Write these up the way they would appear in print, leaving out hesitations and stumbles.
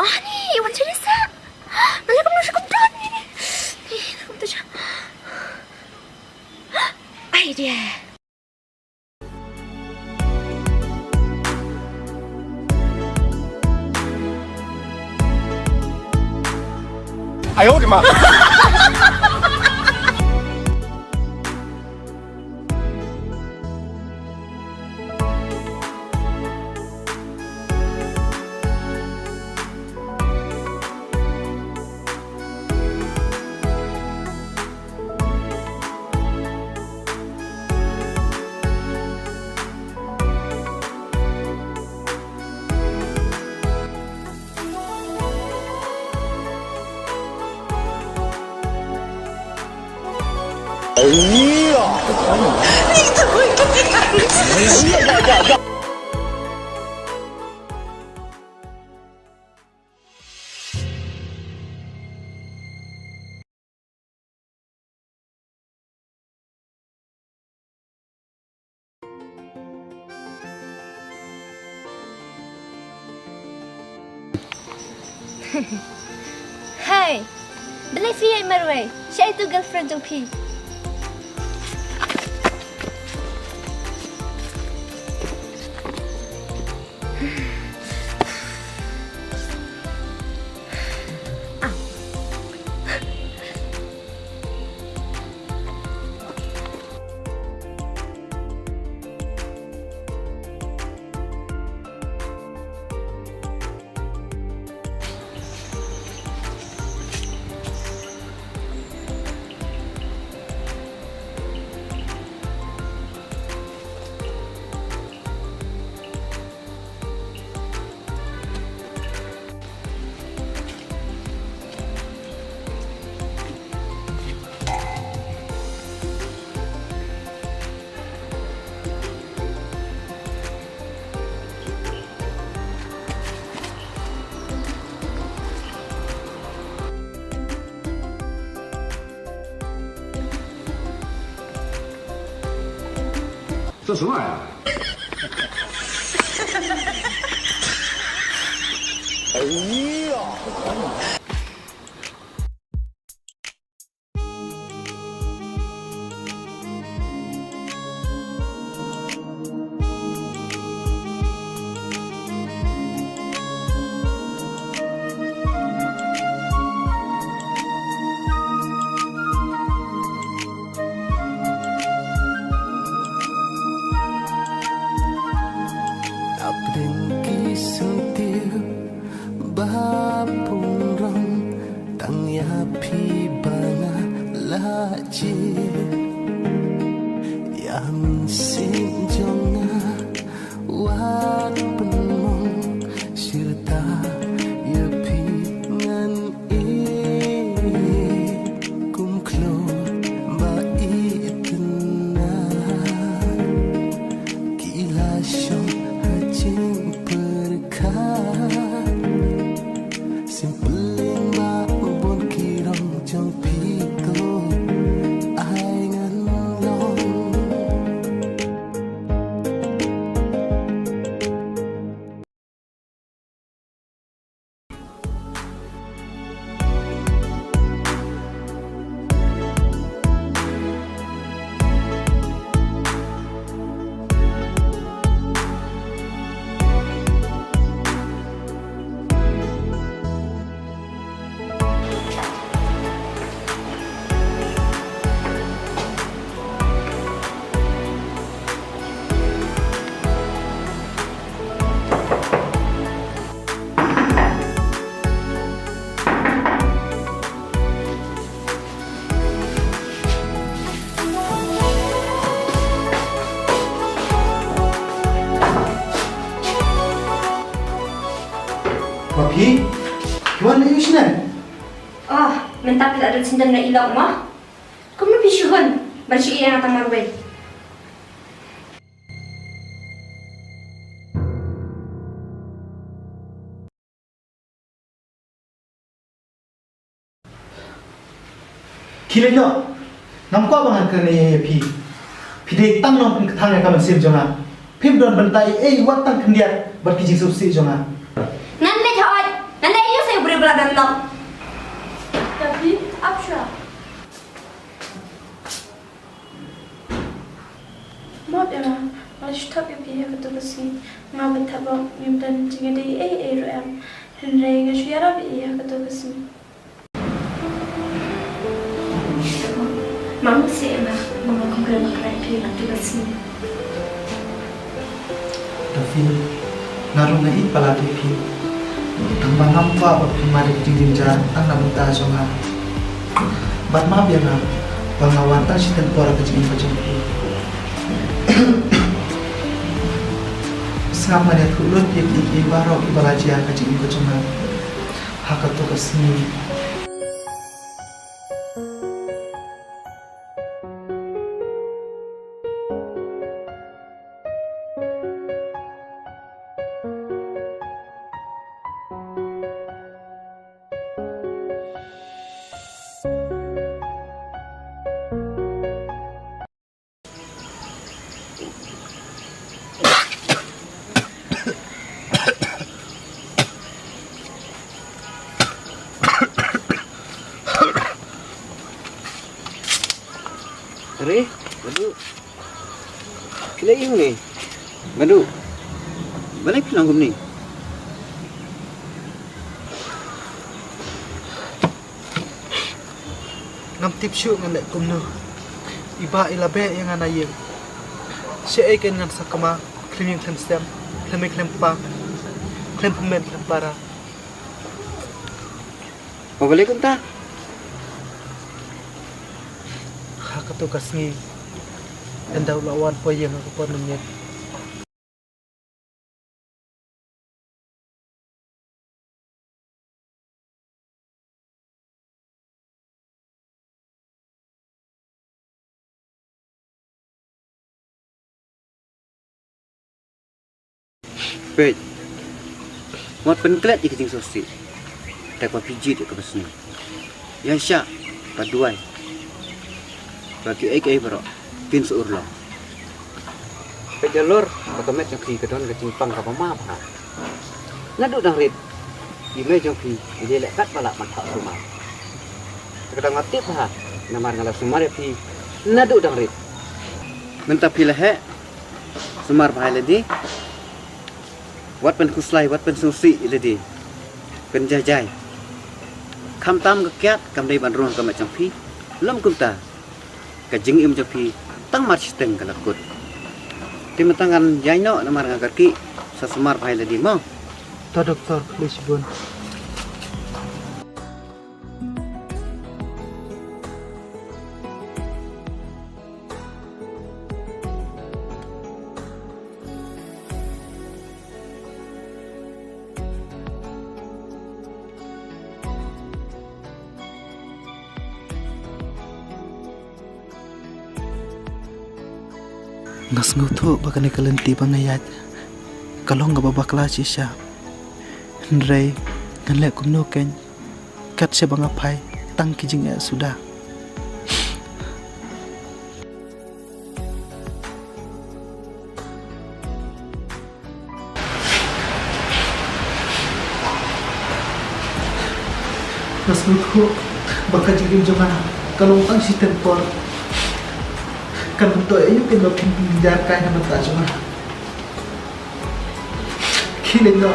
아니, 이거 재밌어. 나 잠깐만. 이거부터 자. 아이디어. 哎呦我的妈！ 哎呀！你怎么这样？Hai, beli Fia Marway. Saya itu girlfriend Jong Pi.这什么玩意儿？哎呀！ Pi, gimana Yusna? Ah, minta tidak ada cinta nak ilok mah. Kamu lebih syuhun, bersih yang atau Marway. Kilenya, nampak bangan kene Pi. Pi dek tang nom tang kaman sim jonga. Pi don bentai waktan kendiat berkijing subsi jonga. Nanti thoi, nanti keadaan Lam. Tapi, Absha. Maaf ya, malah stop ya pihak itu kesini. Ngabet tabak nyimpan jengah di roem. Henry ngasih pihak itu kesini. Mama sih emang mengakukan pihak itu kesini. Tapi ngaruh ngai pala TV. Tambah nampak apa kemarin jingin jalan tanah minta songa. Bat maaf ya nak, pengawatan si tempora kecil sama dia kulut di barok ibalajian kecil cuma hak itu kesini. Re, Madu. Pilih yung ni. Madu. Balik lang ni. Ngam tip syuk ngalek kumno. Iba ilabe yang anayem. Si aiken ngan sakama kliming klem stem, klemik klem pa, klem pemen klem para. Pabalik unta. Hak itu kasngi. Endaw lawan po yang aku pun namanya. Pej. Mat penklet di kecing sosi. Tak pijit ke besni. Yang syak paduai. Bagi ai bro. Tin sur lo. Pej jalur otomet yang ki kedon kecing pang ka pama pa. Nadu dang rit. Ime jong ki dia lekat balak mat hak rumah. Kadang ngatip ha. Namar ngala sumar ya pi. Nadu dang rit. Menta pilih he. Sumar bahai ledi. Wat pen kuslai, wat pen susi ledi. Pen jajai. Kam tam kekiat, kam dai ban ruang kam macam pi. Lam kumta. Ka jing im japi tang mar sistem kalakut. Timatangan jaino namar ngagarki sa sumar bahai ledi mo. To doktor please bun. Ngas ngutu bakane kalenti pangayat. Kalau nggak babakla siya. Henry ngalek kumno ken. Kat siya bangapai tang kijingnya sudah. Ngas ngutu bakal jigim joma kalau tang si tempor. Kan betul ayo kan lo pinjarkan yang mentah cuma killing lo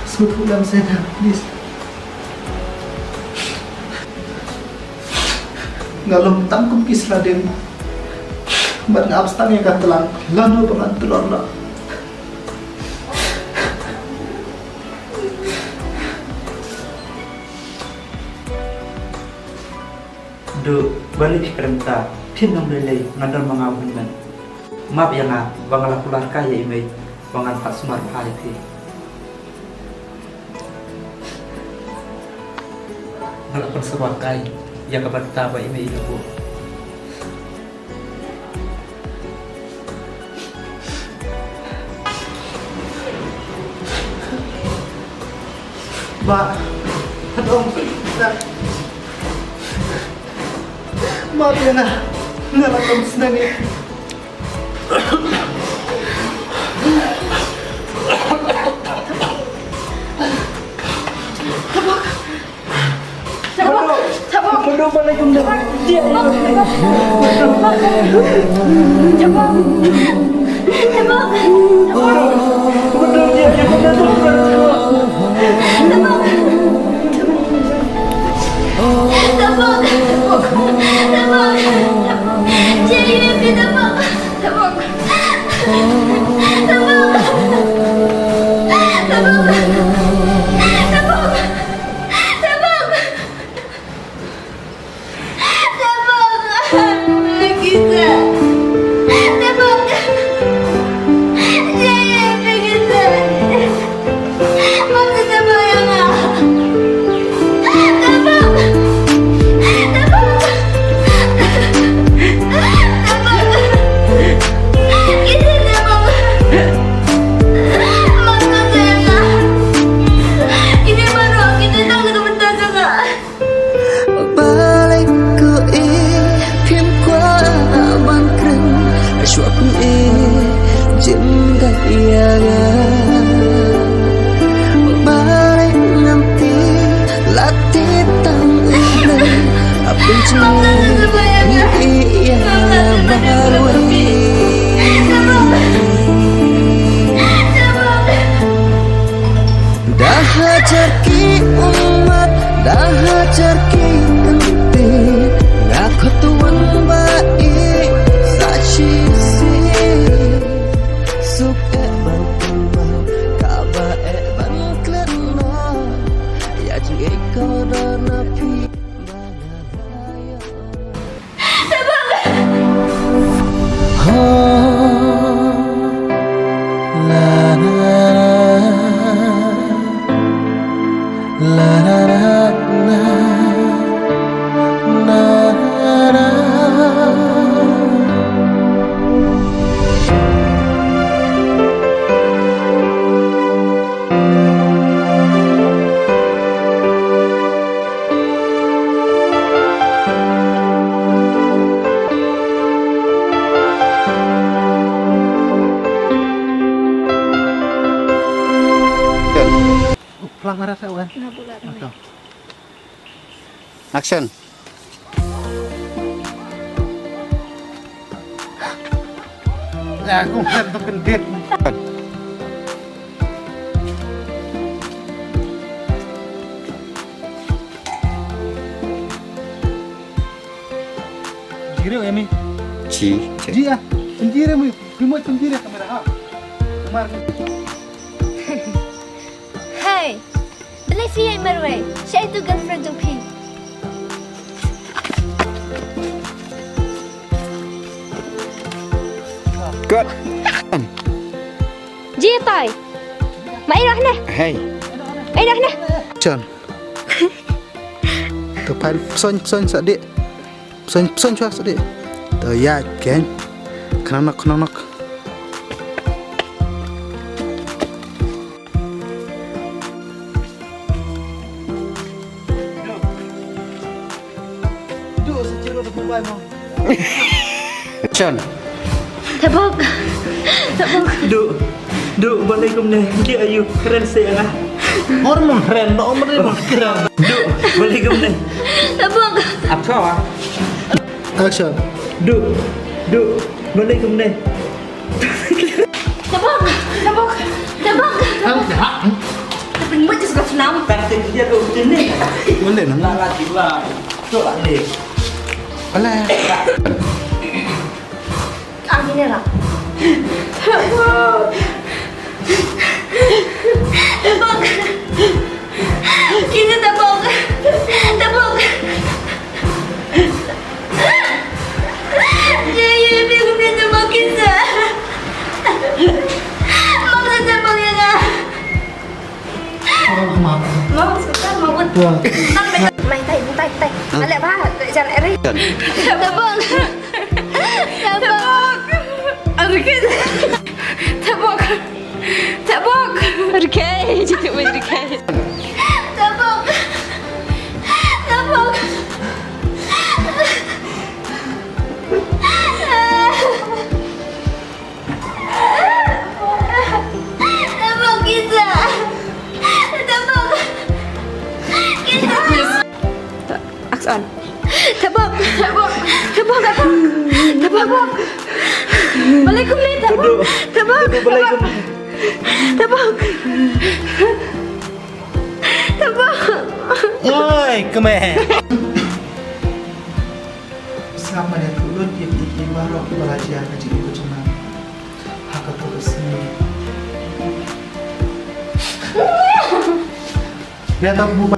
sebut ulang saya please ngalom tangkum kisah dem bar abstang yang katelang lalu pengantelor lo do balik kerenta tin nong lelei ngadar mangawin man map yang bangala pular kaya imei bangan tak sumar pai ti ngala persewak kai yang kabar taba imei ibu ba adong maaf ya nak ngalakam senang ya apa Duk balik kum dah. Dia. Betul dia yang pelanggaran saya kan? Action. Ya, aku kan kendit. Jiri ya mi? Dia, sendiri mi, cuma sendiri kamera ha. Kemarin. Hey, beli siya marway. Siya itu girlfriend ng Pink. Good. Dia tay. Mairah na. Hey. Mairah na. John. Tepan pesan sadik. Pesan cuak sadik. Tu ya kan. Kenanak. Duk seciro tu mobile mo. Action. Tabok. Duk balik kum nih. Dia ayu keren saya lah. Hormon keren, nomor dia keren. Duk balik kum nih. Tabok. Apa ah? Action. Duk balik kum nih. Tabok. Tapi mo just got senam. Kantin dia tu sini. Boleh nama. Lagi lah. Tu lah ni. Alah. Angin lah. Tabok. Kita tabok. Jadi bingung dia tabok kita. Mama tabok ya kan? Maaf. Mama sekarang mau buat. Wah. Mày tay. Lại ba, lại ra lại đi. Tabok. Tabok. Okay, jadi okay. Tabok. Tabok kita. Action. Tabak. Balik ko ulit. Tabak. Tabak. Balay ko. Tabak. Tabak. Oi, kemeh. Sama dia tulun iki barok balajian kaji ibu cuma hak atau kesini. Dia tak bu